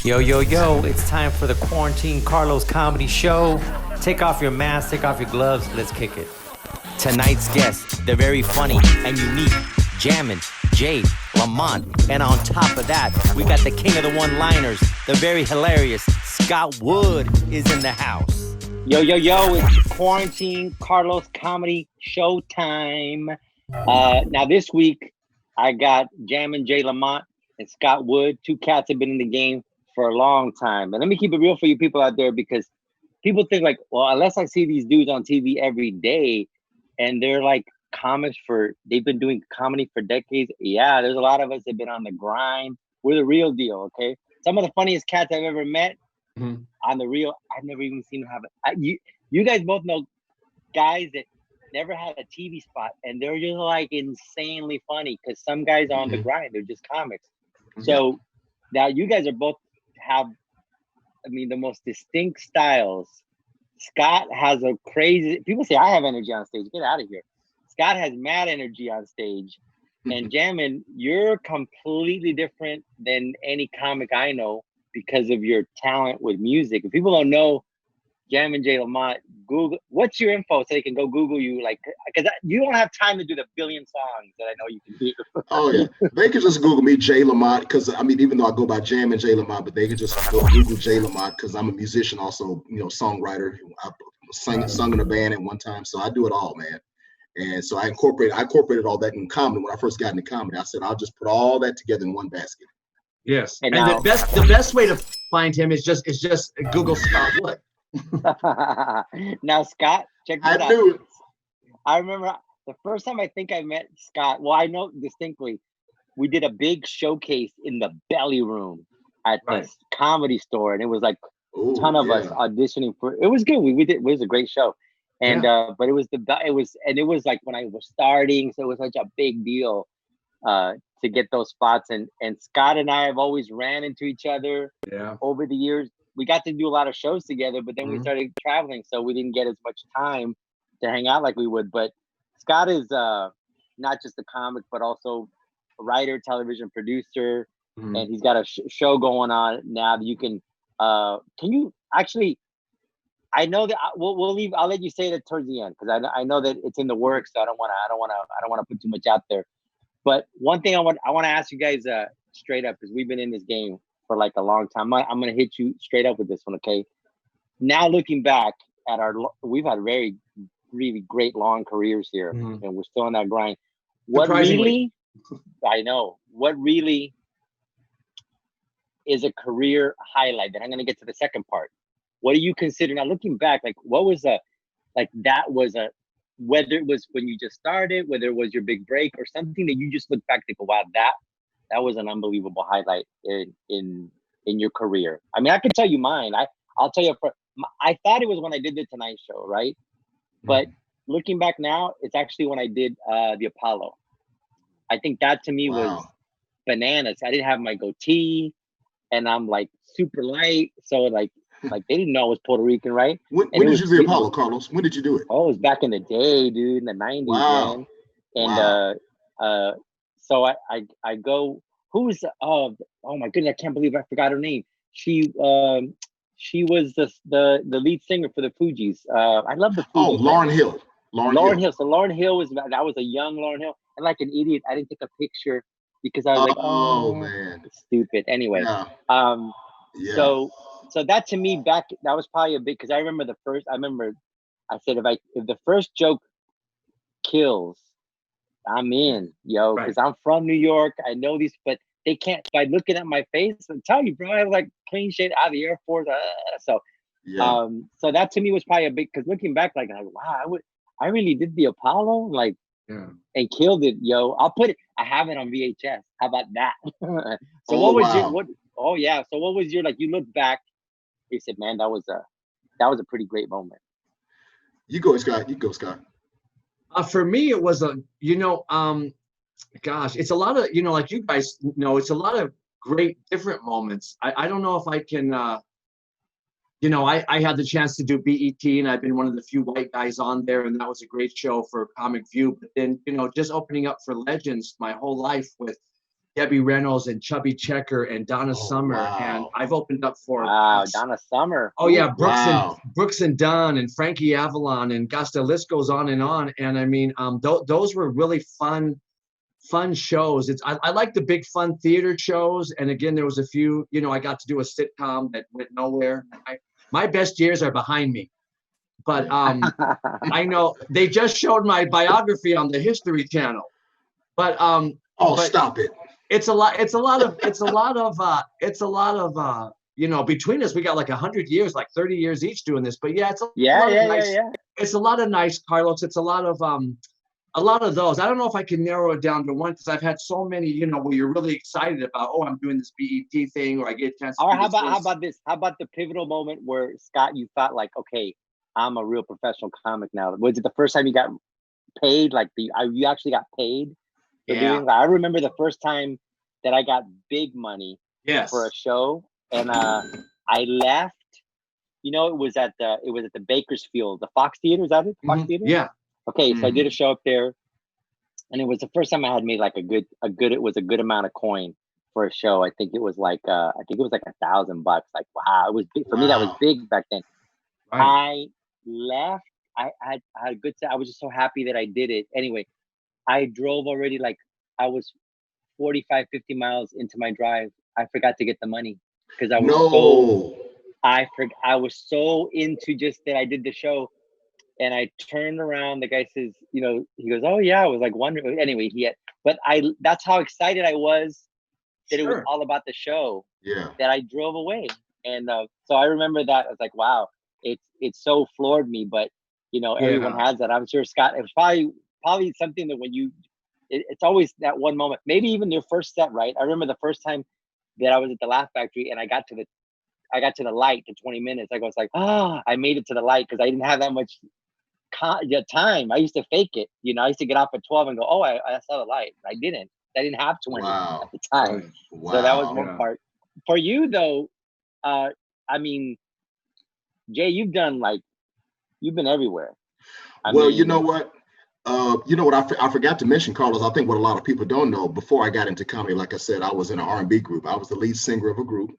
Yo, yo, yo, it's time for the Quarantine Qarlos Comedy Show. Take off your mask, take off your gloves, let's kick it. Tonight's guests, they're very funny and unique. Jammin, Jay, Lamont, and on top of that, we got the king of the one-liners, the very hilarious Scott Wood is in the house. Yo, yo, yo, it's Quarantine Qarlos Comedy Show time. Now this week, I got Jammin, Jay, Lamont, and Scott Wood. Two cats have been in the game for a long time. And let me keep it real for you people out there, because people think like, well, unless I see these dudes on TV every day and they're like comics they've been doing comedy for decades. Yeah, there's a lot of us that have been on the grind. We're the real deal, okay? Some of the funniest cats I've ever met on the real, I've never even seen them have it. You guys both know guys that never had a TV spot and they're just like insanely funny because some guys are on the grind. They're just comics. So now you guys are both have, the most distinct styles. Scott has a crazy, people say I have energy on stage. Get out of here. Scott has mad energy on stage. And Jammin, you're completely different than any comic I know because of your talent with music. If people don't know Jammin, J. Lamont, Google, what's your info so they can go Google you? Like, because you don't have time to do the billion songs that I know you can do. Oh yeah, they could just Google me, J. Lamont, because even though I go by Jammin, J. Lamont, but they could just go Google J. Lamont because I'm a musician, also, songwriter. I sung in a band at one time, so I do it all, man. And so I incorporated all that in comedy. When I first got into comedy, I said I'll just put all that together in one basket. Yes, and now, the best way to find him is just Google Scott Wood. Now, Scott, check this out. Knew it. I remember the first time I think I met Scott. Well, I know distinctly, we did a big showcase in the Belly Room at the Comedy Store, and it was like a ton of us auditioning for. It was good. We did. It was a great show, and but it was like when I was starting, so it was such a big deal to get those spots. And Scott and I have always ran into each other over the years. We got to do a lot of shows together, but then we started traveling, so we didn't get as much time to hang out like we would. But Scott is not just a comic, but also a writer, television producer, and he's got a show going on now that you can. Can you actually? I know that we'll leave. I'll let you say that towards the end because I know that it's in the works. So I don't want to put too much out there. But one thing I want to ask you guys straight up, because we've been in this game for like a long time. I'm going to hit you straight up with this one, okay? Now looking back at we've had really great long careers here, and we're still on that grind. What really is a career highlight? Then I'm going to get to the second part. What do you consider now looking back? Like, what was whether it was when you just started, whether it was your big break or something that you just look back to go, wow, that was an unbelievable highlight in your career. I mean, I can tell you mine. I'll tell you. I thought it was when I did the Tonight Show, right? But looking back now, it's actually when I did the Apollo. I think that to me was bananas. I didn't have my goatee, and I'm like super light, so like they didn't know I was Puerto Rican, right? When did you do the Apollo, Qarlos? When did you do it? Oh, it was back in the day, dude, in the 90s, man. And so I go. Who's oh my goodness, I can't believe I forgot her name. She was the lead singer for the Fugees. I love the Fugees. Oh, Lauryn Hill. Lauryn Hill. So Lauryn Hill was a young Lauryn Hill, and like an idiot, I didn't take a picture because I was like, oh man, stupid. Anyway, so that to me that was probably a big, because I remember I said if the first joke kills, I'm in, yo, because I'm from New York. I know these, but they can't, by looking at my face, and tell you, bro, I was like clean shit out of the Air Force. So that to me was probably a big, because looking back, like, wow, I really did the Apollo, like, and killed it, yo. I have it on VHS. How about that? So so what was your, like, you look back, you said, man, that was a pretty great moment. You go, Scott. For me, it was gosh, it's a lot of, like you guys know, it's a lot of great different moments. I don't know if I can, I had the chance to do BET, and I've been one of the few white guys on there, and that was a great show for Comic View. But then, just opening up for legends my whole life with Debbie Reynolds and Chubby Checker and Donna Summer. And Wow. I've opened up for Donna Summer. Oh yeah, Wow. Brooks and Dunn and Frankie Avalon, and gosh, the list goes on. And I mean, those were really fun shows. I like the big fun theater shows. And again, there was a few, I got to do a sitcom that went nowhere. My best years are behind me. But I know they just showed my biography on the History Channel. But Stop it. It's a lot of between us we got like 100 years, like 30 years each doing this. But yeah, it's a lot of nice, Qarlos. It's a lot of those. I don't know if I can narrow it down to one, because I've had so many, where you're really excited about, I'm doing this BET thing, or I get a chance to or how about this? How about the pivotal moment where, Scott, you thought like, okay, I'm a real professional comic now? Was it the first time you got paid? Like you actually got paid? Yeah. I remember the first time that I got big money for a show, and I left. It was at the Bakersfield, the Fox Theater. Is that it? Fox Theater? Yeah. Okay, so I did a show up there, and it was the first time I had made like it was a good amount of coin for a show. I think it was like $1,000. Like, wow, it was big for me. That was big back then. Right. I left. I had a good time. I was just so happy that I did it. Anyway, I drove already, like I was 45, 50 miles into my drive. I forgot to get the money because I was so into just that I did the show. And I turned around, the guy says, he goes, oh yeah, I was like wondering. Anyway, that's how excited I was that it was all about the show. Yeah. That I drove away. And so I remember that. I was like, wow, it so floored me. But everyone has that. I'm sure, Scott, it was probably something that it's always that one moment, maybe even your first set, right? I remember the first time that I was at the Laugh Factory and I got to the light to 20 minutes. I was like, I made it to the light, because I didn't have that much time. I used to fake it. I used to get off at 12 and go, I saw the light. I didn't have 20 at the time. Wow. So that was one part. For you though, I mean, Jay, you've been everywhere. You know what? I forgot to mention, Qarlos. I think what a lot of people don't know, before I got into comedy, like I said, I was in an R&B group. I was the lead singer of a group,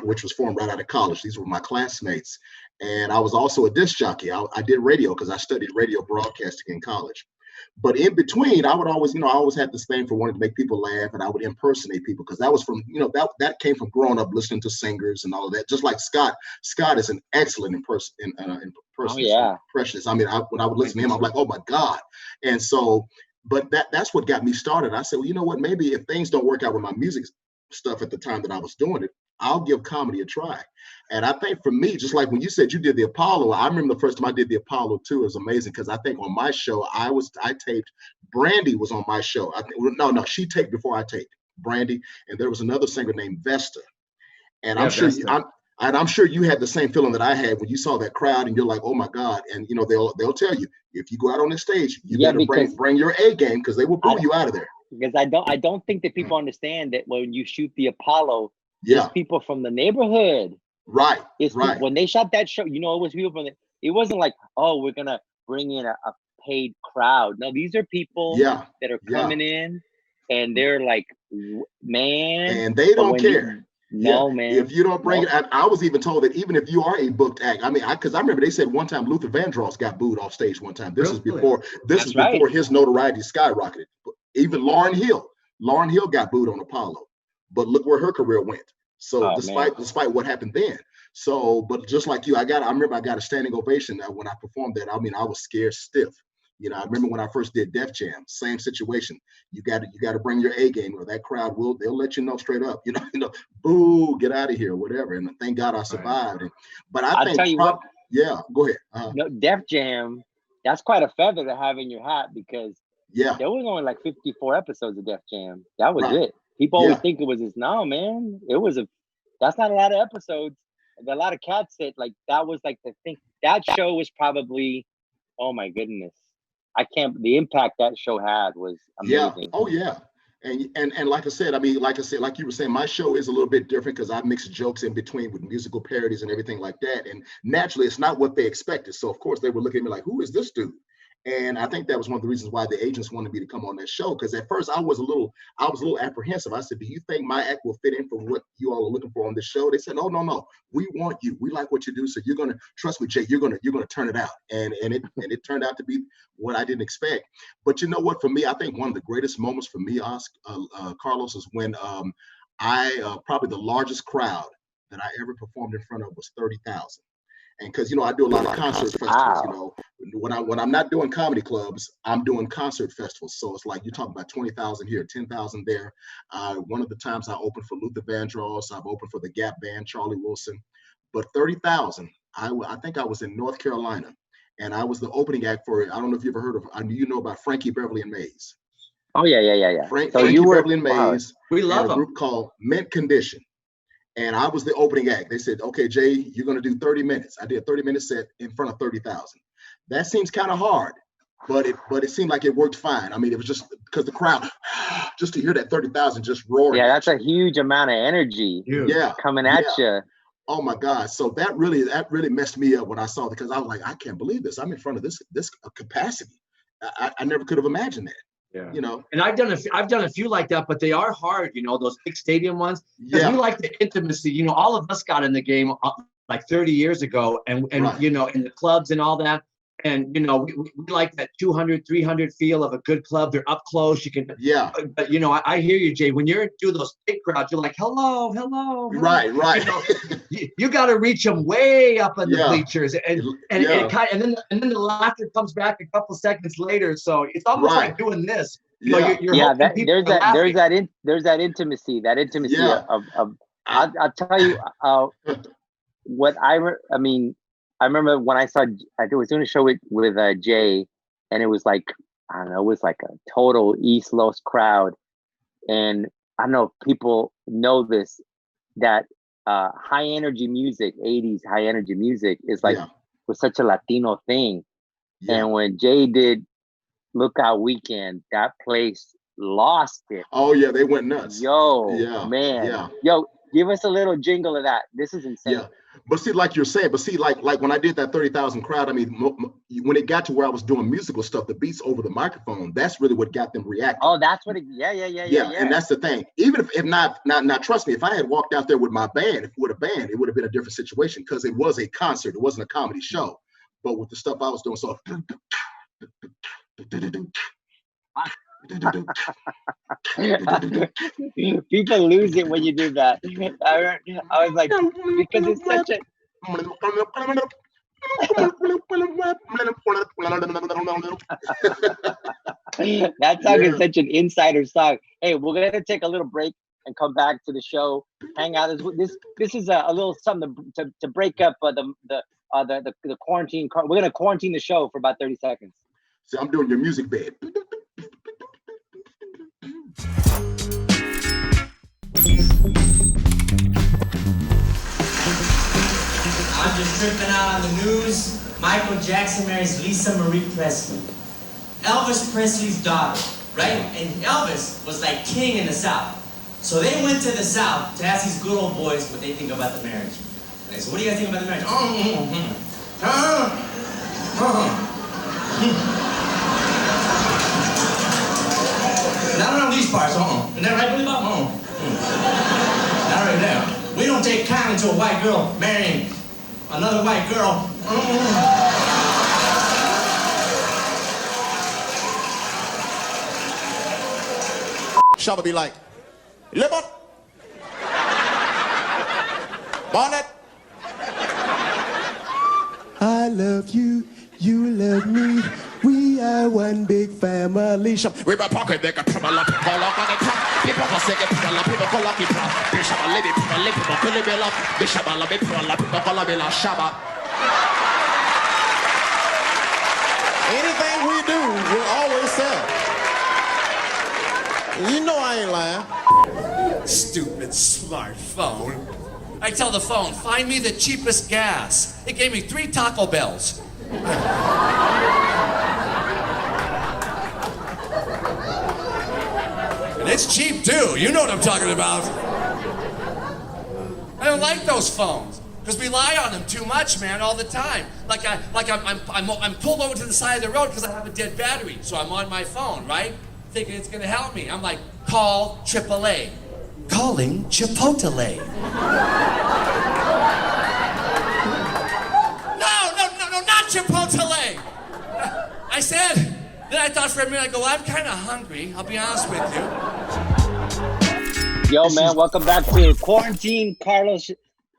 which was formed right out of college. These were my classmates. And I was also a disc jockey. I did radio because I studied radio broadcasting in college. But in between, I would always, I always had this thing for wanting to make people laugh, and I would impersonate people, because that was from, that came from growing up listening to singers and all of that. Just like Scott. Scott is an excellent impersonator. Oh, yeah. Impressionist. I mean, when I would listen to him, I'm like, oh my God. And so, but that's what got me started. I said, well, you know what? Maybe if things don't work out with my music stuff at the time that I was doing it, I'll give comedy a try. And I think for me, just like when you said you did the Apollo, I remember the first time I did the Apollo too. It was amazing, because I think on my show, I taped, Brandy was on my show. She taped before I taped, Brandy. And there was another singer named Vesta. And I'm sure you had the same feeling that I had when you saw that crowd, and you're like, oh my God. And they'll tell you, if you go out on the stage, you better bring your A game, because they will boo you out of there. Because I don't think that people understand that when you shoot the Apollo, it's people from the neighborhood. Right. People, when they shot that show, it was people from it wasn't like, we're gonna bring in a paid crowd. No, these are people that are coming in, and they're like, man. And they don't care. Man. If you don't bring it, I was even told that even if you are a booked act, I mean, because I remember they said one time Luther Vandross got booed off stage one time. This is before his notoriety skyrocketed. Even Lauryn Hill got booed on Apollo, but look where her career went. So despite what happened then. So, but just like you, I remember I got a standing ovation when I performed that. I mean, I was scared stiff. I remember when I first did Def Jam, same situation. You got to bring your A game, or that crowd they'll let you know straight up. Boo, get out of here, whatever. And thank God I survived. But I think, tell you what. Yeah, go ahead. No, Def Jam, that's quite a feather to have in your hat, because there was only like 54 episodes of Def Jam. That was it. People always think it was this. No, man, that's not a lot of episodes. A lot of cats said like that was like the thing. That show was probably, oh my goodness. The impact that show had was amazing. Yeah. Oh yeah. And like I said, like you were saying, my show is a little bit different because I mix jokes in between with musical parodies and everything like that. And naturally, it's not what they expected. So of course they were looking at me like, who is this dude? And I think that was one of the reasons why the agents wanted me to come on that show. Because at first I was a little apprehensive. I said, "Do you think my act will fit in for what you all are looking for on this show?" They said, "No. We want you. We like what you do. So you're gonna trust me, Jay. You're gonna turn it out." And it turned out to be what I didn't expect. But you know what? For me, I think one of the greatest moments for me, Qarlos, is when I probably the largest crowd that I ever performed in front of was 30,000. And because I do a lot of concert festivals. When I'm not doing comedy clubs, I'm doing concert festivals. So it's like you talk about 20,000 here, 10,000 there. One of the times I opened for Luther Vandross, I've opened for the Gap Band, Charlie Wilson. But 30,000, I think I was in North Carolina, and I was the opening act for, I don't know if you ever heard of, you know about Frankie Beverly and Maze. Oh yeah. Frankie Beverly and Maze. We love a group called Mint Condition. And I was the opening act. They said, "Okay, Jay, you're going to do 30 minutes." I did a 30-minute set in front of 30,000. That seems kind of hard, but it seemed like it worked fine. I mean, it was just because the crowd, just to hear that 30,000 just roaring. Yeah, that's a huge amount of energy. Coming at you. Oh my God! So that really messed me up when I saw it, because I was like, I can't believe this. I'm in front of this capacity. I never could have imagined that. Yeah. And I've done a few like that, but they are hard, those big stadium ones. Because we like the intimacy. All of us got in the game like 30 years ago, and right. In the clubs and all that. And we like that 200, 300 feel of a good club. They're up close. You can But I hear you, Jay. When you're doing those big crowds, you're like, hello. Right. You got to reach them way up in the bleachers, and then the laughter comes back a couple seconds later. So it's almost like doing this. There's that intimacy. Of I'll tell you what I remember when I was doing a show with Jay, and it was like, I don't know, it was like a total East Los crowd. And I don't know if people know this, that high energy music, 80s high energy music is was such a Latino thing. Yeah. And when Jay did Lookout Weekend, that place lost it. Oh yeah, they went nuts. Man. Yo, give us a little jingle of that. This is insane. Yeah. But see, like you're saying, like when I did that 30,000 crowd, I mean, when it got to where I was doing musical stuff, the beats over the microphone, that's really what got them reacting. Oh, that's what yeah. And that's the thing. Even if not, trust me, if I had walked out there with my band, with a band, it would have been a different situation, because it was a concert. It wasn't a comedy show. But with the stuff I was doing, so people lose it when you do that. I was like, because it's such a that song is such an insider song. Hey, we're gonna take a little break and come back to the show. Hang out. This is a little something to break up the quarantine. We're gonna quarantine the show for about 30 seconds. So I'm doing your music bed. I'm just tripping out on the news. Michael Jackson marries Lisa Marie Presley, Elvis Presley's daughter, right? And Elvis was like king in the South. So they went to the South to ask these good old boys what they think about the marriage. Like, so what do you guys think about the marriage? Not around these parts, Isn't that right, Billy Bob? Not right there. We don't take kindly to a white girl marrying another white girl. Shabba be like, Lamont, Bonnet. I love you, you love me. We are one big family. We be pocket they can trouble up, call up on the top. People go say get people up, people call up people. Bishop a lady, people live, people kill it up. Bishop a love it, people call up in a Shabba. Anything we do, we'll always sell. You know I ain't lying. Stupid smartphone. I tell the phone, find me the cheapest gas. It gave me 3 Taco Bells. And it's cheap too. You know what I'm talking about. I don't like those phones. because we rely on them too much, man, all the time. I'm pulled over to the side of the road because I have a dead battery, so I'm on my phone, right? Thinking it's gonna help me. I'm like, call AAA. Calling Chipotle. No, not Chipotle. I said, then I thought for a minute, I go, I'm kind of hungry, I'll be honest with you. Yo, man, welcome back to Quarantine Qarlos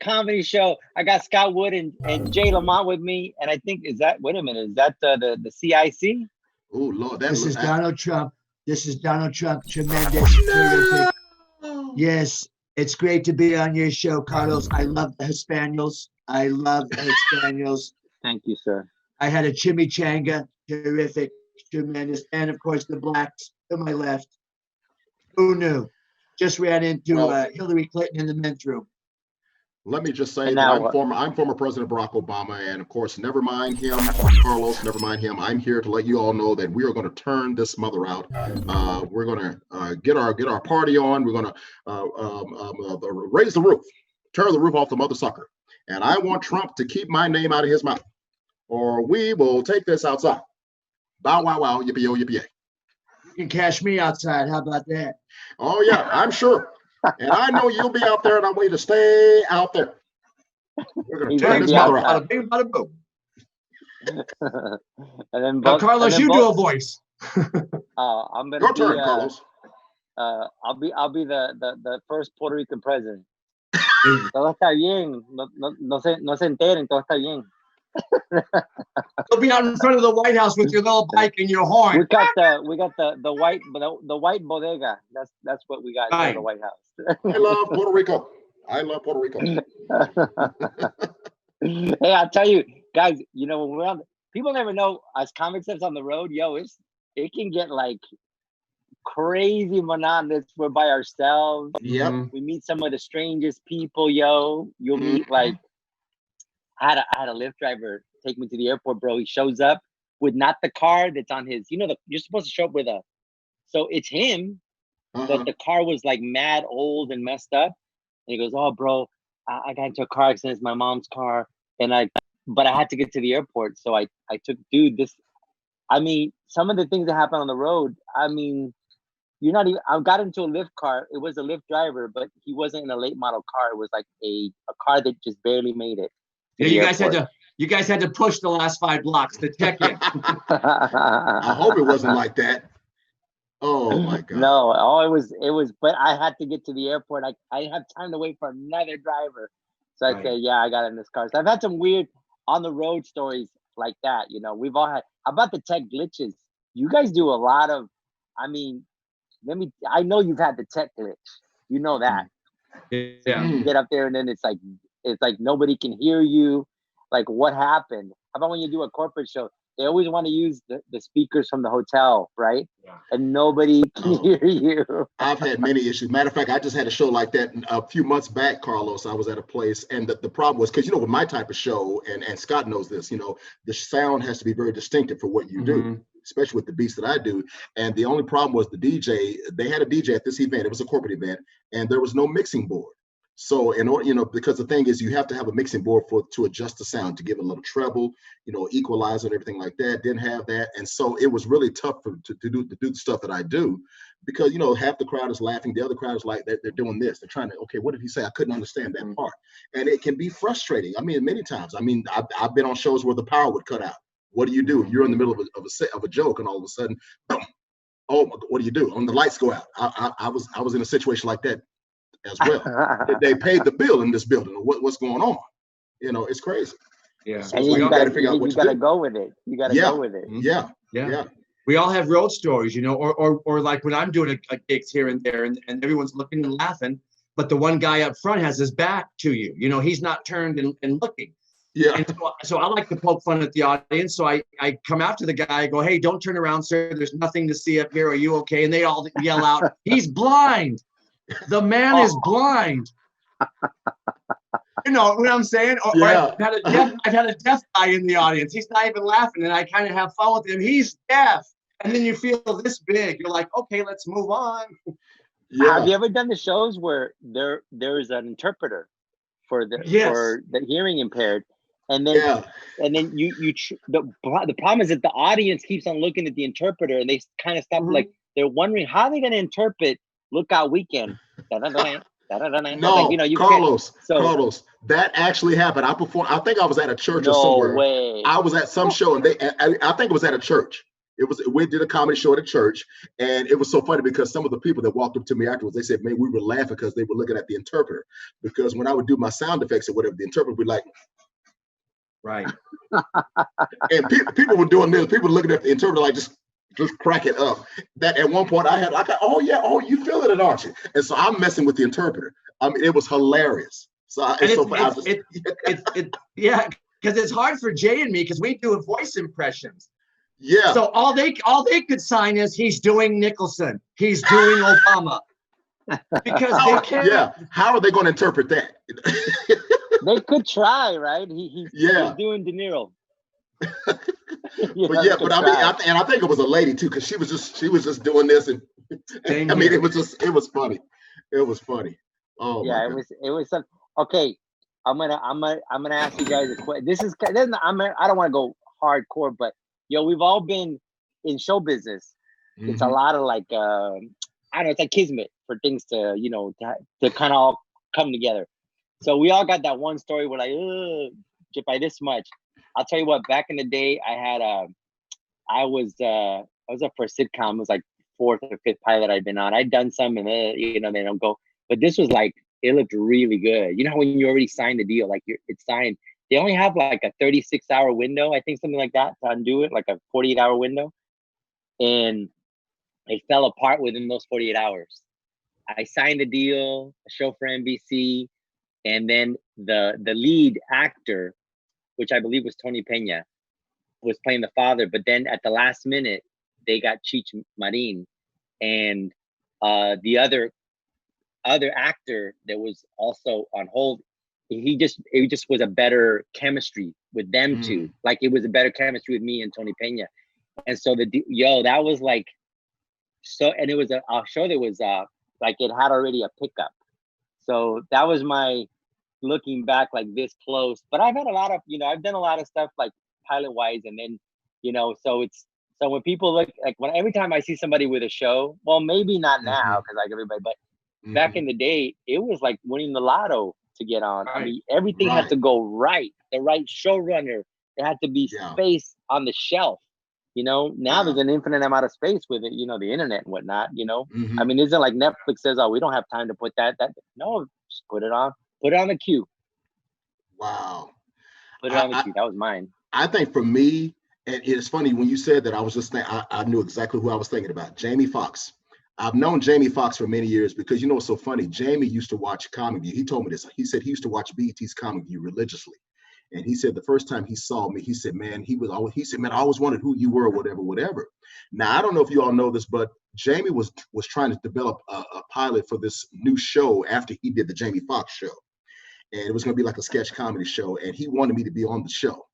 Comedy Show. I got Scott Wood and Jay Lamont with me. And I think, wait a minute, is that the CIC? Oh, Lord. This is Donald Trump. This is Donald Trump. Tremendous. Terrific. Yes, it's great to be on your show, Qarlos. I love the Hispaniels. I love the Hispaniels. Thank you, sir. I had a chimichanga. Terrific. Tremendous. And, of course, the blacks to my left. Who knew? Just ran into Hillary Clinton in the men's room. Let me just say that I'm former President Barack Obama, and of course, never mind him, Qarlos, never mind him. I'm here to let you all know that we are going to turn this mother out. We're going to get our party on. We're going to raise the roof, tear the roof off the mother sucker. And I want Trump to keep my name out of his mouth, or we will take this outside. Bow wow wow, yippee yo yippee yay. You can cash me outside. How about that? Oh yeah, I'm sure. And I know you'll be out there, and I want you to stay out there. We're going to turn this mother out. Bada boom. And then now, Qarlos, you do a voice. I'm gonna Your turn, Qarlos. I'll be the first Puerto Rican president. Todo está bien. No se enteren. Todo está bien. You'll be out in front of the White House with your little bike and your horn. We got the white bodega. That's what we got in the White House. I love Puerto Rico. Hey, I'll tell you, guys. You know, when we're on, people never know as comics that's on the road. Yo, it can get like crazy monotonous. We're by ourselves. Yep. We meet some of the strangest people. Yo, you'll meet like. I had a Lyft driver take me to the airport, bro. He shows up with not the car that's on his, you're supposed to show up with so it's him, but the car was like mad old and messed up. And he goes, oh, bro, I got into a car accident. It's my mom's car. But I had to get to the airport. So I took, some of the things that happen on the road, I got into a Lyft car. It was a Lyft driver, but he wasn't in a late model car. It was like a car that just barely made it. Yeah, you guys had to push the last 5 blocks to check in. I hope it wasn't like that. Oh my God. No, it was, but I had to get to the airport. I didn't have time to wait for another driver. So I said, yeah, I got in this car. So I've had some weird on the road stories like that. We've all had. How about the tech glitches? You guys do a lot of, I know you've had the tech glitch. You know that. Yeah. You get up there and then it's like nobody can hear you. Like, what happened? How about when you do a corporate show? They always want to use the speakers from the hotel, right? Yeah. And nobody can hear you. I've had many issues. Matter of fact, I just had a show like that a few months back, Qarlos. I was at a place, and the problem was, because, with my type of show, and Scott knows this, the sound has to be very distinctive for what you do, especially with the beats that I do. And the only problem was the DJ. They had a DJ at this event. It was a corporate event, and there was no mixing board. So in order, because the thing is, you have to have a mixing board to adjust the sound, to give it a little treble, equalizer and everything like that. Didn't have that, and so it was really tough to do the stuff that I do, because half the crowd is laughing, the other crowd is like they're doing this. They're trying to, okay, what did he say? I couldn't understand that part, and it can be frustrating. Many times. I've been on shows where the power would cut out. What do you do? You're in the middle of a joke, and all of a sudden, boom! Oh, what do you do? When the lights go out. I was in a situation like that as well. They paid the bill in this building. What's going on? It's crazy. Yeah. So you got to figure out what you got to go with it. You got to go with it. Yeah. We all have road stories, or like when I'm doing a gigs here and there, and everyone's looking and laughing, but the one guy up front has his back to you. He's not turned and looking. Yeah. And so I like to poke fun at the audience. So I come out to the guy, I go, hey, don't turn around, sir. There's nothing to see up here. Are you okay? And they all yell out, he's blind. The man is blind. You know what I'm saying? Or I've had a deaf guy in the audience. He's not even laughing, and I kind of have fun with him. He's deaf. And then you feel this big. You're like, okay, let's move on. Yeah. Have you ever done the shows where there is an interpreter? for the hearing impaired, and then the problem is that the audience keeps on looking at the interpreter, and they kind of stop like they're wondering how they're going to interpret Lookout Weekend. No, like, you know, Qarlos, that actually happened. I think I was at a church or somewhere. No way. I was at some show, and I think it was at a church. We did a comedy show at a church, and it was so funny because some of the people that walked up to me afterwards, they said, man, we were laughing because they were looking at the interpreter. Because when I would do my sound effects or whatever, the interpreter would be like, right. And people were doing this. People were looking at the interpreter like just crack it up. That at one point I got, oh yeah, oh, you feeling it, aren't you? And so I'm messing with the interpreter. I mean, it was hilarious. So yeah, because it's hard for Jay and me because we do voice impressions. Yeah. So all they could sign is he's doing Nicholson, he's doing Obama, because they can't. Yeah. How are they going to interpret that? They could try, right? He's doing De Niro. I think it was a lady too, because she was just doing this, and I mean, it was funny. It was funny. Oh yeah, it was some. Okay, I'm gonna ask you guys a question. I don't want to go hardcore, but we've all been in show business. Mm-hmm. It's a lot of like I don't know, it's like kismet for things to to kind of all come together. So we all got that one story where like, just by this much. I'll tell you what, back in the day, I was up for a sitcom. It was like 4th or 5th pilot I'd been on. I'd done some, and they don't go. But this was like, it looked really good. You know, when you already signed the deal, like it's signed. They only have like a 36-hour window, I think, something like that, to undo it, like a 48-hour window. And it fell apart within those 48 hours. I signed the deal, a show for NBC, and then the lead actor, which I believe was Tony Pena, was playing the father. But then at the last minute, they got Cheech Marin, and the other actor that was also on hold. It just was a better chemistry with them two. Like it was a better chemistry with me and Tony Pena. And so that was like, so, and it was a show that was like it had already a pickup. So that was my looking back like this close. But I've had a lot of, I've done a lot of stuff like pilot wise, and then, so when people look like every time I see somebody with a show, well, maybe not now because like everybody, but back in the day, it was like winning the lotto to get on. Right. I mean, everything had to go right. The right showrunner. It had to be space on the shelf. Now there's an infinite amount of space with it, the internet and whatnot, I mean, isn't like Netflix says, oh, we don't have time to put that. No, just put it on the queue. Wow. Put it on the queue. That was mine. I think for me, and it's funny when you said that, I was just thinking, I knew exactly who I was thinking about. Jamie Foxx. I've known Jamie Foxx for many years because what's so funny? Jamie used to watch Comedy. He told me this. He said he used to watch BET's Comedy religiously. And he said the first time he saw me, he said, man, I always wondered who you were, whatever. Now, I don't know if you all know this, but Jamie was trying to develop a pilot for this new show after he did the Jamie Foxx show. And it was going to be like a sketch comedy show. And he wanted me to be on the show.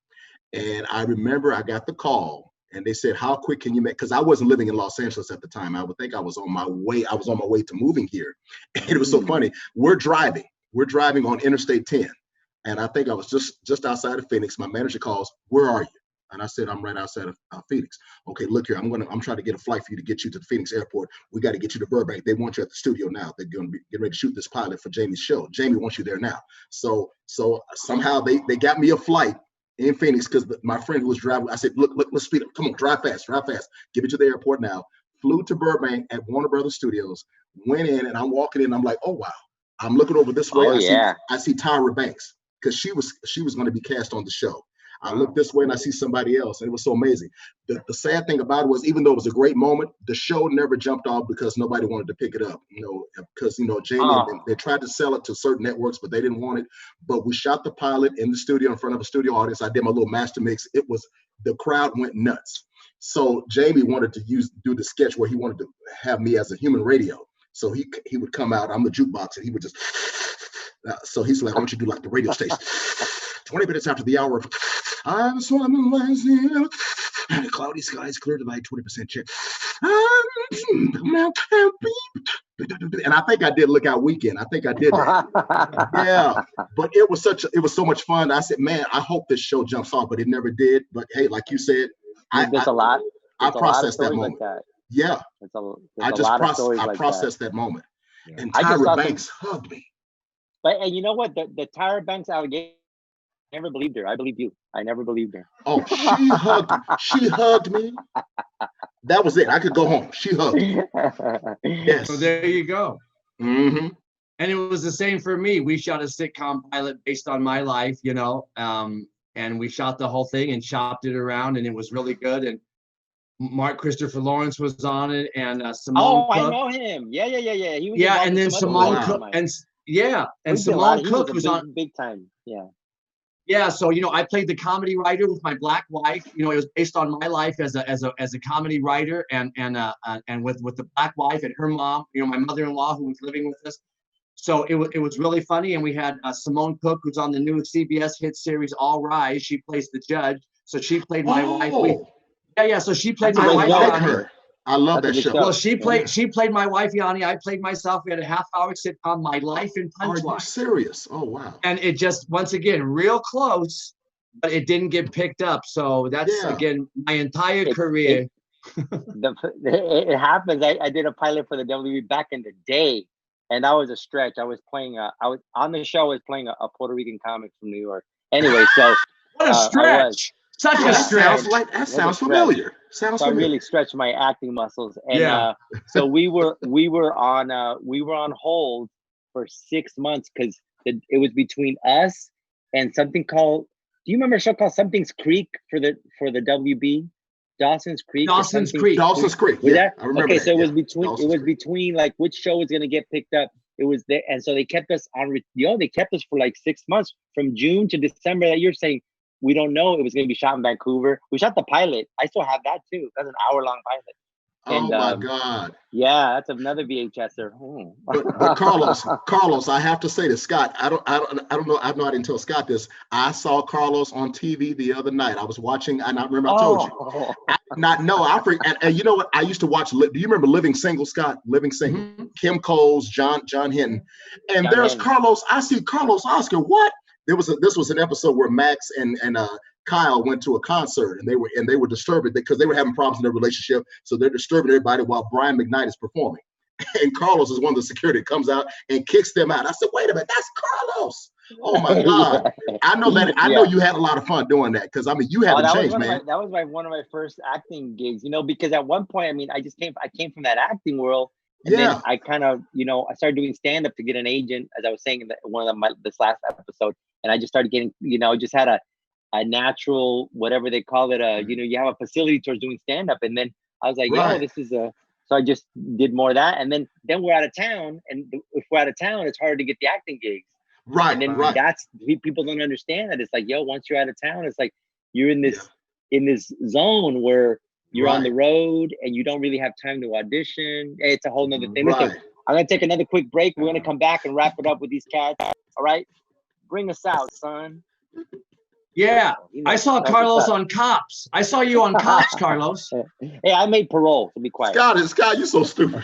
And I remember I got the call and they said, how quick can you make, because I wasn't living in Los Angeles at the time. I would think I was on my way to moving here. And it was so funny. We're driving on Interstate 10. And I think I was just outside of Phoenix. My manager calls, where are you? And I said, I'm right outside of Phoenix. Okay, look here, I'm trying to get a flight for you to get you to the Phoenix airport. We got to get you to Burbank. They want you at the studio now. They're going to be getting ready to shoot this pilot for Jamie's show. Jamie wants you there now. So somehow they got me a flight in Phoenix because my friend who was driving, I said, look, let's speed up. Come on, drive fast. Get me to the airport now. Flew to Burbank at Warner Brothers Studios, went in, and I'm walking in. I'm like, oh, wow. I'm looking over this way. I see Tyra Banks because she was going to be cast on the show. I look this way and I see somebody else, and it was so amazing. The sad thing about it was, even though it was a great moment, the show never jumped off because nobody wanted to pick it up. Because Jamie, they tried to sell it to certain networks, but they didn't want it. But we shot the pilot in the studio in front of a studio audience. I did my little master mix. The crowd went nuts. So Jamie wanted to do the sketch where he wanted to have me as a human radio. So he would come out. I'm the jukebox, and he would just. So he's like, I want you to do like the radio station. 20 minutes after the hour. I'm swimming last year. Cloudy skies, clear divide, 20% check. And I think I did Lookout Weekend. I think I did that. Yeah, but it was so much fun. I said, man, I hope this show jumps off, but it never did. But hey, like you said, There's a lot. I There's a lot of processed that stories moment. like that. Yeah, There's a I lot of just stories like processed that. that moment. Yeah. And I just Tyra saw Banks hugged me. But and you know what? The Tyra Banks allegation, I never believed her. I believed you. I never believed her. Oh, she hugged me. That was it. I could go home. She hugged. Yes. So there you go. Mm-hmm. And it was the same for me. We shot a sitcom pilot based on my life, you know, and we shot the whole thing and shopped it around, and it was really good. And Mark Christopher Lawrence was on it, and Simone Cook. I know him. Yeah. He was and then Simone Cook, and Simone Cook was on big time. Yeah. Yeah, so I played the comedy writer with my black wife. It was based on my life as a comedy writer, and with the black wife and her mom, my mother-in-law who was living with us. So it was really funny, and we had Simone Cook, who's on the new CBS hit series All Rise. She plays the judge, so she played my wife. So she played my wife. Her. I love that show. Well, she played my wife Yanni. I played myself. We had a half-hour sitcom, My Life in Punchline. Are you serious? Oh wow! And it just, once again, real close, but it didn't get picked up. So that's again my entire career. It happens. I did a pilot for the WB back in the day, and that was a stretch. I was on the show. I was playing a Puerto Rican comic from New York. Anyway, so what a stretch! Such a stretch. That sounds familiar. So I really stretched my acting muscles, and so we were on hold for 6 months because it was between us and something called. Do you remember a show called Something's Creek for the WB? Dawson's Creek. Dawson's Creek. Yeah, I remember. Okay, so it was between like which show was gonna get picked up. It was there, and so they kept us on. They kept us for like 6 months from June to December that you're saying. We don't know it was going to be shot in Vancouver. We shot the pilot. I still have that too. That's an hour-long pilot. And, my God. Yeah, that's another VHSer. But Qarlos, I have to say to Scott, I don't know. I didn't tell Scott this. I saw Qarlos on TV the other night. I was watching, and I remember I told you. And you know what? I used to watch. Do you remember Living Single, Scott? Living Single. Mm-hmm. Kim Coles, John Hinton, and there's Qarlos. I see Qarlos Oscar. What? This was an episode where Max and Kyle went to a concert, and they were disturbed because they were having problems in their relationship. So they're disturbing everybody while Brian McKnight is performing. And Qarlos is one of the security that comes out and kicks them out. I said, wait a minute, that's Qarlos. Oh my God. I know that. I know you had a lot of fun doing that because you haven't changed, man. That was one of my first acting gigs, because at one point, I came from that acting world. And then I kind of, I started doing stand-up to get an agent, as I was saying in one of this last episode. And I just started getting, just had a natural, whatever they call it, you have a facility towards doing stand-up. And then I was like, so I just did more of that. And then we're out of town. And if we're out of town, it's hard to get the acting gigs. Right. And then that's, people don't understand that. It's like, once you're out of town, it's like you're in this zone where you're on the road and you don't really have time to audition. It's a whole nother thing. Right. Listen, I'm going to take another quick break. We're going to come back and wrap it up with these cats. All right? Bring us out, son. Yeah. I saw Qarlos on Cops. I saw you on Cops, Qarlos. Hey, I made Parole, so be quiet. Scott, you're so stupid.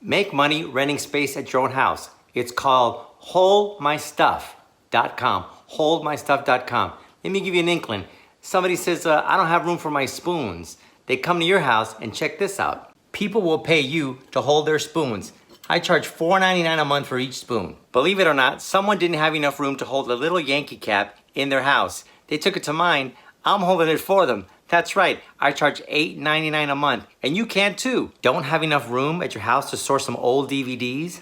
Make money renting space at your own house. It's called holdmystuff.com. Holdmystuff.com. Let me give you an inkling. Somebody says, I don't have room for my spoons. They come to your house and check this out. People will pay you to hold their spoons. I charge $4.99 a month for each spoon. Believe it or not, someone didn't have enough room to hold a little Yankee cap in their house. They took it to mine. I'm holding it for them. That's right, I charge $8.99 a month, and you can too. Don't have enough room at your house to store some old DVDs?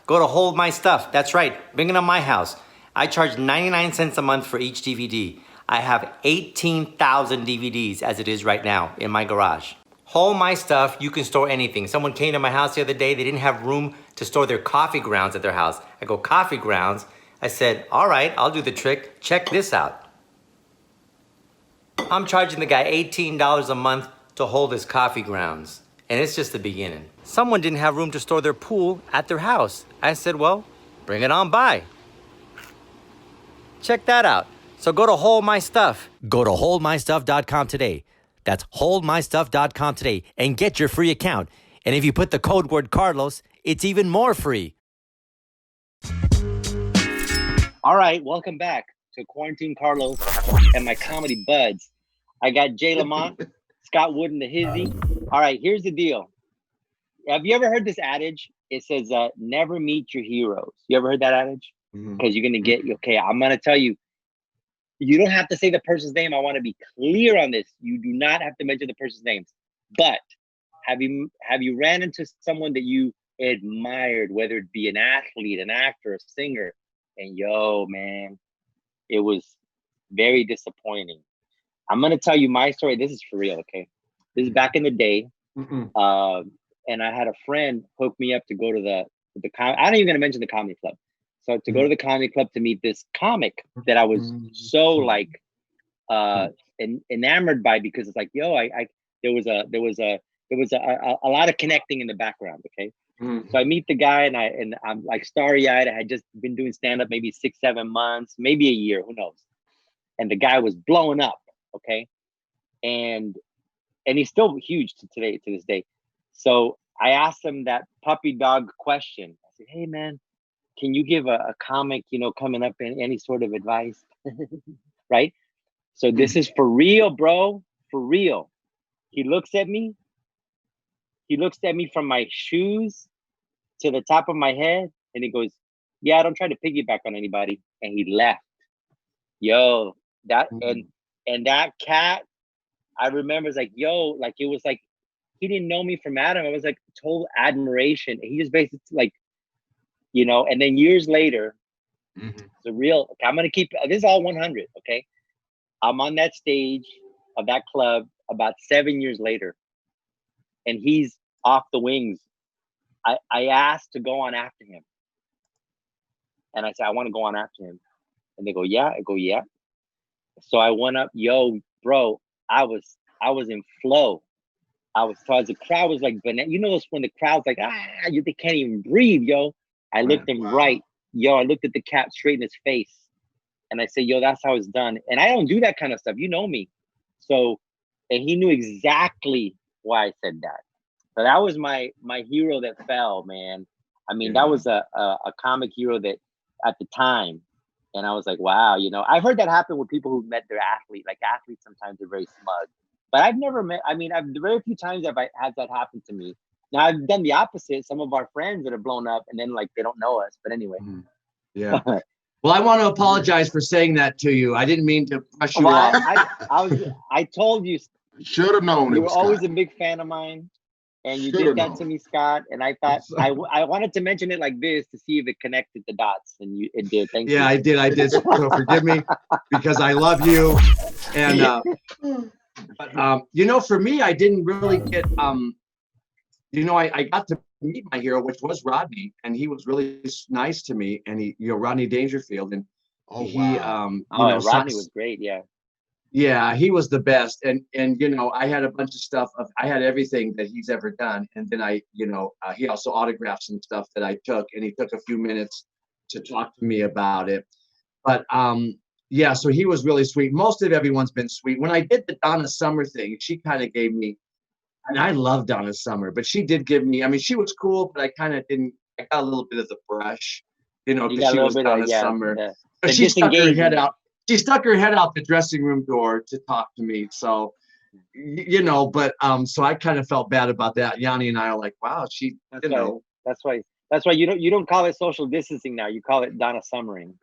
Go to Hold My Stuff. That's right, bring it to my house. I charge 99 cents a month for each DVD. I have 18,000 DVDs as it is right now in my garage. Hold My Stuff, you can store anything. Someone came to my house the other day, they didn't have room to store their coffee grounds at their house. I go, coffee grounds? I said, all right, I'll do the trick. Check this out. I'm charging the guy $18 a month to hold his coffee grounds. And it's just the beginning. Someone didn't have room to store their pool at their house. I said, well, bring it on by. Check that out. So go to Hold My Stuff. Go to holdmystuff.com today. That's holdmystuff.com today and get your free account. And if you put the code word Qarlos, it's even more free. All right, welcome back to Quarantine Qarlos and my comedy buds. I got Jay Lamont, Scott Wood, and the Hizzy. All right, here's the deal. Have you ever heard this adage? It says, never meet your heroes. You ever heard that adage? Because you're going to get, okay, I'm going to tell you, you don't have to say the person's name. I want to be clear on this. You do not have to mention the person's names. But have you ran into someone that you admired, whether it be an athlete, an actor, a singer, and yo, man, it was very disappointing. I'm going to tell you my story. This is for real, okay? This is back in the day. And I had a friend hook me up to go to the I don't even going to mention the comedy club. So to go to the comedy club to meet this comic that I was so like enamored by, because it's like, yo, there was a lot of connecting in the background. Okay. So I meet the guy and I'm like starry-eyed. I had just been doing stand-up maybe 6-7 months, maybe a year, who knows? And the guy was blowing up. Okay. And he's still huge to this day. So I asked him that puppy dog question. I said, hey man, can you give a comic, coming up in any sort of advice? Right? So this is for real, bro. For real. He looks at me from my shoes to the top of my head, and he goes, yeah, don't try to piggyback on anybody. And he left. Yo, that and that cat, I remember, it's like, yo, like it was like he didn't know me from Adam. It was like total admiration. He just basically like, and then years later, the real, I'm going to keep, this is all 100, okay? I'm on that stage of that club about 7 years later, and he's off the wings. I asked to go on after him. And I said, I want to go on after him. And they go, yeah. I go, yeah. So I went up, yo, bro, I was in flow. The crowd was like, those when the crowd's like, they can't even breathe, yo. I looked him right. Yo, I looked at the cat straight in his face. And I said, yo, that's how it's done. And I don't do that kind of stuff. You know me. So, and he knew exactly why I said that. So that was my hero that fell, man. I mean, that was a comic hero that at the time. And I was like, wow, I've heard that happen with people who met their athlete. Like athletes sometimes are very smug. But I've never met, very few times have I had that happen to me. Now I've done the opposite. Some of our friends that are blown up and then like they don't know us. But anyway. Yeah. Well, I want to apologize for saying that to you. I didn't mean to brush you off. I told you. Should have known. You were always a big fan of mine. And you did that to me, Scott. And I thought I wanted to mention it like this to see if it connected the dots. And it did. Thank you. Yeah, I did. So forgive me because I love you. And for me, I didn't really get I got to meet my hero, which was Rodney, and he was really nice to me. And he, Rodney Dangerfield, and Rodney was great. Yeah. Yeah, he was the best. And I had a bunch of stuff I had everything that he's ever done. And then he also autographed some stuff that I took, and he took a few minutes to talk to me about it. But so he was really sweet. Most of everyone's been sweet. When I did the Donna Summer thing, she kind of gave me, and I love Donna Summer, but she did give me, she was cool, but I got a little bit of the brush, because she was Donna Summer. Yeah. But she stuck her head out. She stuck her head out the dressing room door to talk to me. So, so I kind of felt bad about that. Yanni and I are like, wow, That's why you don't call it social distancing now. You call it Donna Summering.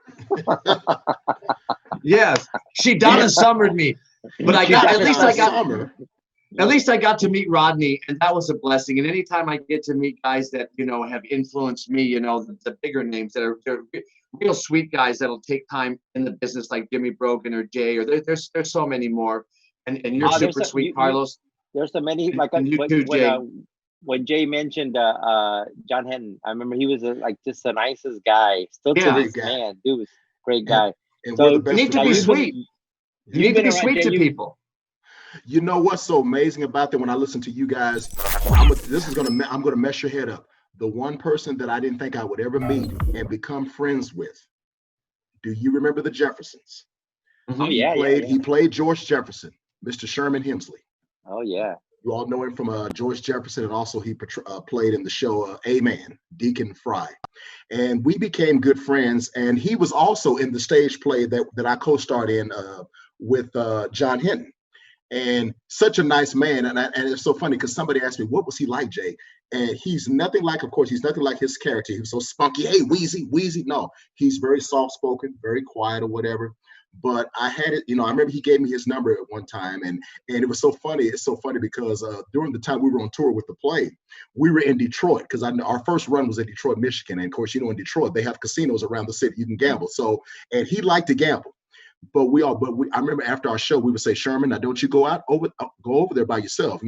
Yes, she Donna Summered me, but at least I got to meet Rodney, and that was a blessing. And anytime I get to meet guys that have influenced me, the bigger names that are real sweet guys that'll take time in the business, like Jimmy Brogan or Jay, or there's so many more. And you're super sweet, Qarlos. There's so many. Like when Jay mentioned John Henton, I remember he was just the nicest guy. Still to this man, dude was a great guy. And so you need to be sweet. You need to be sweet to people. You know what's so amazing about that? When I listen to you guys, I'm gonna mess your head up. The one person that I didn't think I would ever meet and become friends with. Do you remember the Jeffersons? Oh yeah, He played George Jefferson, Mr. Sherman Hemsley. Oh yeah. You all know him from George Jefferson, and also he played in the show Amen, Deacon Fry. And we became good friends. And he was also in the stage play that I co-starred in with John Hinton. And such a nice man. And it's so funny because somebody asked me, what was he like, Jay? And he's nothing like, of course, he's nothing like his character. He was so spunky, hey, Wheezy. No, he's very soft-spoken, very quiet or whatever. But I had it, I remember he gave me his number at one time, and it was so funny. It's so funny because during the time we were on tour with the play, we were in Detroit because our first run was in Detroit, Michigan. And of course, in Detroit, they have casinos around the city. You can gamble. So, and he liked to gamble. But I remember after our show, we would say, Sherman, now don't you go over there by yourself.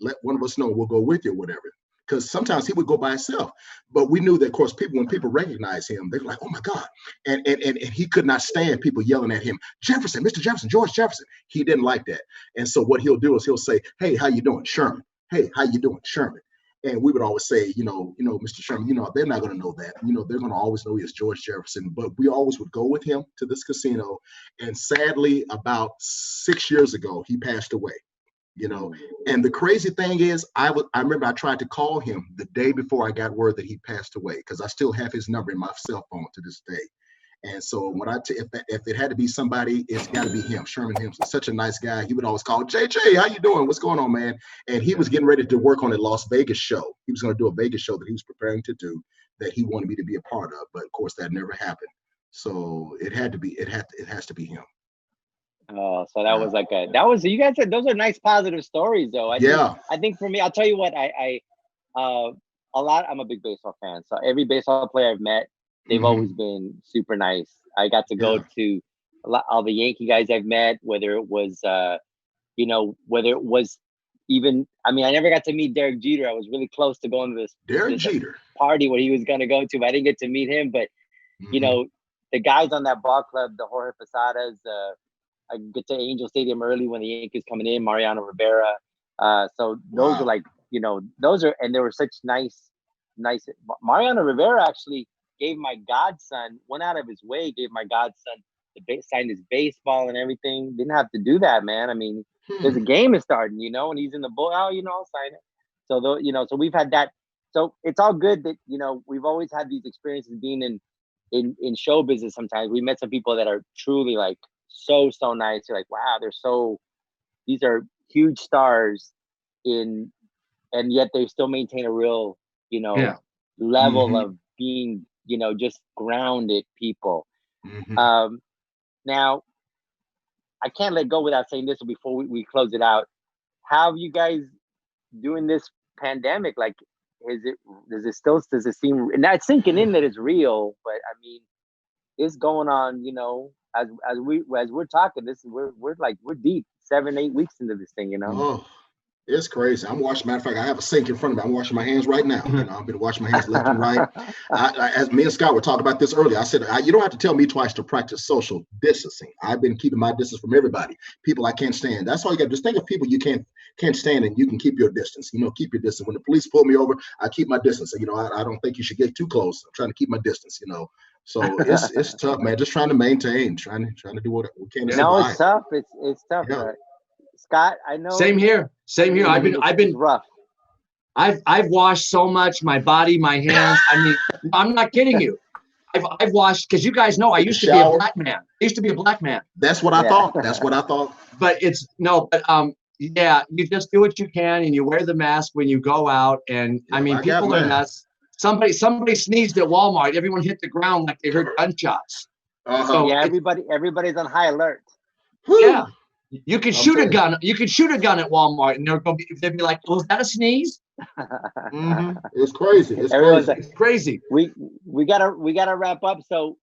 Let one of us know, we'll go with you or whatever. Because sometimes he would go by himself. But we knew that, of course, when people recognize him, they were like, oh my God. And he could not stand people yelling at him, Jefferson, Mr. Jefferson, George Jefferson. He didn't like that. And so what he'll do is he'll say, hey, how you doing, Sherman? Hey, how you doing, Sherman? And we would always say, Mr. Sherman, they're not going to know that. They're going to always know he is George Jefferson. But we always would go with him to this casino. And sadly, about 6 years ago, he passed away. And the crazy thing is, I remember I tried to call him the day before I got word that he passed away, because I still have his number in my cell phone to this day. And so when if it had to be somebody, it's got to be him, Sherman Hemsley. Such a nice guy. He would always call, JJ, how you doing? What's going on, man? And he was getting ready to work on a Las Vegas show. He was going to do a Vegas show that he was preparing to do that he wanted me to be a part of. But of course, that never happened. So it has to be him. Oh, so that was you guys said those are nice positive stories though. I think for me, I'll tell you what, I'm a big baseball fan. So every baseball player I've met, they've always been super nice. I got to go to all the Yankee guys I've met, whether it was even, I never got to meet Derek Jeter. I was really close to going to this party where he was going to go to, but I didn't get to meet him. But, the guys on that ball club, the Jorge Posadas, I get to Angel Stadium early when the Yankees coming in, Mariano Rivera. So those are and they were such nice. Mariano Rivera actually gave my godson, went out of his way, gave my godson signed his baseball and everything. Didn't have to do that, man. There's a game is starting, and he's in the bull. Oh, I'll sign it. So so we've had that. So it's all good that we've always had these experiences being in show business. Sometimes we met some people that are truly like so nice. You're like, wow, these are huge stars and yet they still maintain a real level of being just grounded people. Now I can't let go without saying this before we close it out. How have you guys doing this pandemic? Like, does it seem, and that's sinking in that it's real, but it's going on, as we're talking, we're deep 7-8 weeks into this thing, Oh, it's crazy. I'm washing. Matter of fact, I have a sink in front of me. I'm washing my hands right now. I've been washing my hands left and right. As me and Scott were talking about this earlier, I said, you don't have to tell me twice to practice social distancing. I've been keeping my distance from everybody. People I can't stand. That's all you got. Just think of people you can't stand, and you can keep your distance. Keep your distance. When the police pull me over, I keep my distance. I don't think you should get too close. I'm trying to keep my distance. So it's tough, man. Just trying to maintain, trying to do what we can. No, it's tough. It's tough. Yeah. Scott, I know. Same here. I've been rough. I've washed so much, my body, my hands. I'm not kidding you. I've washed, because you guys know I used to be a black man. That's what I thought. But you just do what you can, and you wear the mask when you go out. And people are nuts. Somebody sneezed at Walmart. Everyone hit the ground like they heard gunshots. So everybody's on high alert. Yeah. You can shoot a gun. You can shoot a gun at Walmart, and they'd be like, "Was that a sneeze?" It's crazy. It's crazy. We gotta wrap up. So,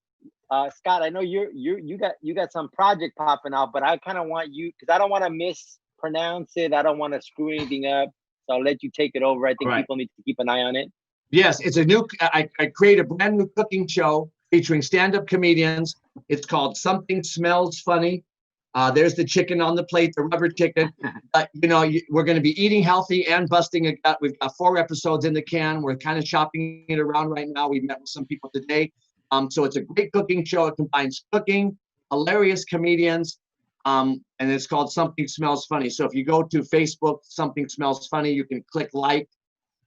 Scott, I know you got some project popping out, but I kind of want you, because I don't want to mispronounce it. I don't want to screw anything up. So I'll let you take it over. I think people need to keep an eye on it. Yes, it's a new. I create a brand new cooking show featuring stand-up comedians. It's called Something Smells Funny. There's the chicken on the plate, the rubber chicken. We're going to be eating healthy and busting a gut. We've got 4 episodes in the can. We're kind of chopping it around right now. We met with some people today. So it's a great cooking show. It combines cooking, hilarious comedians, And it's called Something Smells Funny. So if you go to Facebook, Something Smells Funny, you can click like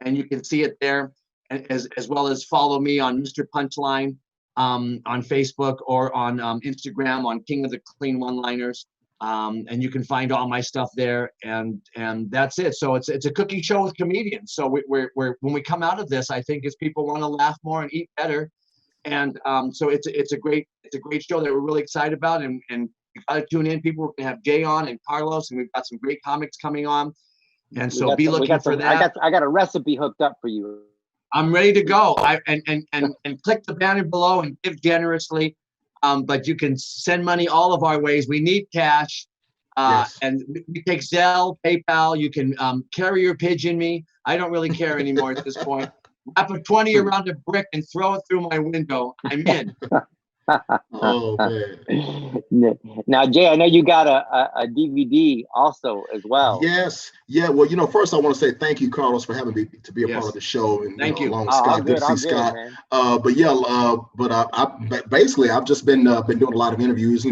and you can see it there, as well as follow me on Mr. Punchline on Facebook or on Instagram on King of the Clean One-Liners. And you can find all my stuff there, and that's it. So it's a cooking show with comedians. So we're when we come out of this, I think is people want to laugh more and eat better, and so it's a great show that we're really excited about, and you gotta tune in. People, we're gonna have Jay on and Qarlos, and we've got some great comics coming on, and so be looking for that. I got a recipe hooked up for you. I'm ready to go. And click the banner below and give generously. But you can send money all of our ways. We need cash. Yes. And we take Zelle, PayPal. You can carrier pigeon me. I don't really care anymore at this point. Wrap a 20 around a brick and throw it through my window. I'm in. Oh man. Now, Jay, I know you got a DVD also as well. Yes. Yeah. Well, first I want to say thank you, Qarlos, for having me to be a part of the show, and thank you. Along with Scott. Good to see Scott. Basically, I've just been doing a lot of interviews,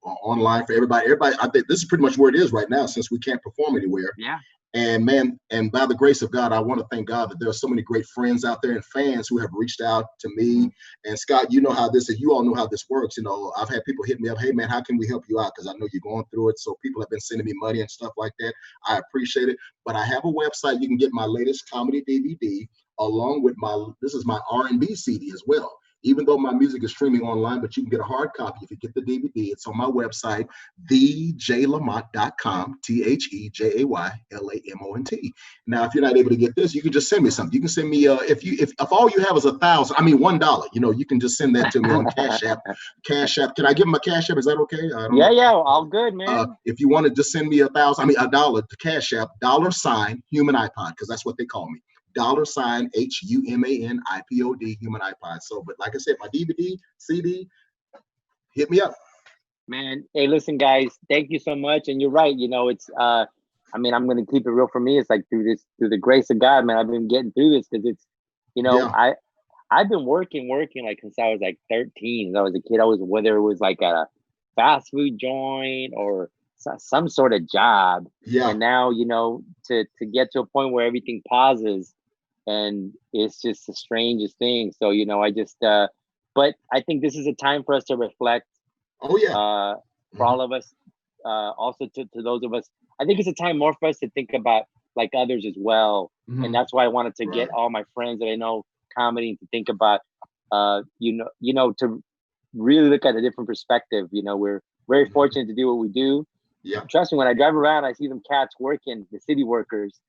online for everybody. I think this is pretty much where it is right now, since we can't perform anywhere. Yeah. And man, and by the grace of God, I want to thank God that there are so many great friends out there and fans who have reached out to me. And Scott, you know how this is. You all know how this works. I've had people hit me up. Hey man, how can we help you out? Because I know you're going through it. So people have been sending me money and stuff like that. I appreciate it. But I have a website. You can get my latest comedy DVD along with this is my R&B CD as well. Even though my music is streaming online, but you can get a hard copy if you get the DVD. It's on my website, thejaylamont.com, TheJayLamont. Now, if you're not able to get this, you can just send me something. You can send me if all you have is $1,000, $1, you can just send that to me on Cash App. Cash App. Can I give them a Cash App? Is that okay? Yeah, all good, man. If you want to just send me $1 to Cash App, $ human iPod, because that's what they call me. $ HUMANIPOD, human iPod. So, but like I said, my DVD, CD, hit me up. Man, hey, listen, guys, thank you so much. And you're right, it's I'm gonna keep it real for me. It's like through the grace of God, man, I've been getting through this because it's, I've been working like since I was like 13. As I was a kid, whether it was like at a fast food joint or some sort of job. Yeah. And now, to get to a point where everything pauses. And it's just the strangest thing. So, I just, but I think this is a time for us to reflect. Oh, yeah. For all of us, also to those of us. I think it's a time more for us to think about like others as well. Mm-hmm. And that's why I wanted to get all my friends that I know comedy to think about, to really look at a different perspective. We're very fortunate to do what we do. Yeah. Trust me, when I drive around, I see them cats working, the city workers,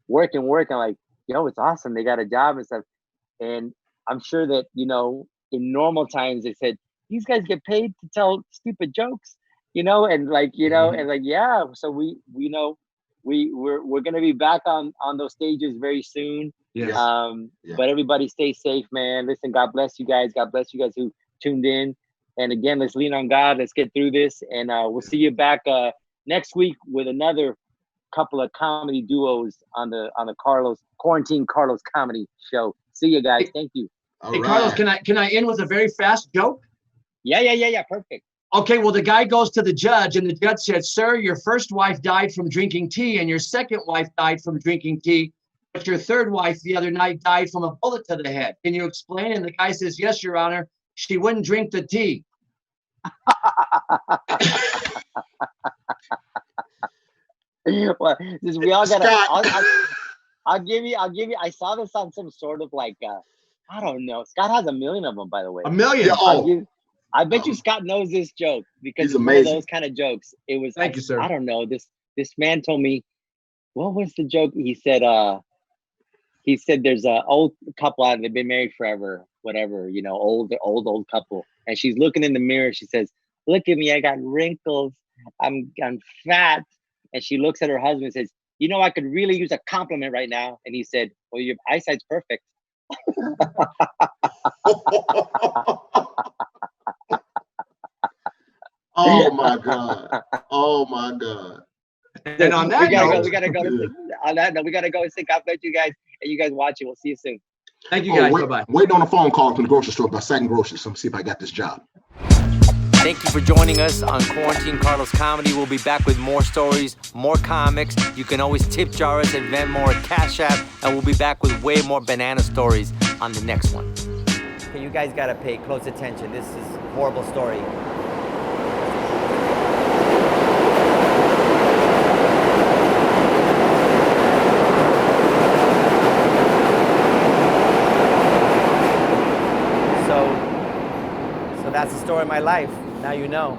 working. Like, it's awesome. They got a job and stuff. And I'm sure that, in normal times they said, these guys get paid to tell stupid jokes, and like, and like, yeah. So we're going to be back on those stages very soon. Yeah. But everybody stay safe, man. Listen, God bless you guys. God bless you guys who tuned in. And again, let's lean on God. Let's get through this. And we'll see you back next week with another couple of comedy duos on the Quarantine Qarlos comedy show. See you guys. Thank you. Hey, Qarlos, can I end with a very fast joke? Yeah. Perfect. Okay, well, the guy goes to the judge and the judge said, sir, your first wife died from drinking tea and your second wife died from drinking tea, but your third wife the other night died from a bullet to the head. Can you explain? And the guy says, yes, Your Honor, she wouldn't drink the tea. Well, we all gotta. I'll give you. I saw this on some sort of like, I don't know. Scott has 1 million of them, by the way. 1 million. Yeah, I bet you Scott knows this joke because he's it's amazing. one of those kind of jokes. It was. Thank you, sir. I don't know. This man told me, what was the joke? He said there's a old couple out. They've been married forever, whatever. Old couple, and she's looking in the mirror. She says, "Look at me. I got wrinkles. I'm fat." And she looks at her husband and says, I could really use a compliment right now. And he said, well, your eyesight's perfect. Oh my God. And on that note, we gotta go. On that note, we gotta go and say God bless you guys. And you guys watch it. We'll see you soon. Thank you guys. Bye-bye. Waiting on a phone call from the grocery store about second groceries. So I'm see if I got this job. Thank you for joining us on Quarantine Qarlos Comedy. We'll be back with more stories, more comics. You can always tip jar us at Venmo or Cash App, and we'll be back with way more banana stories on the next one. Okay, you guys gotta pay close attention. This is a horrible story. So that's the story of my life. Now you know.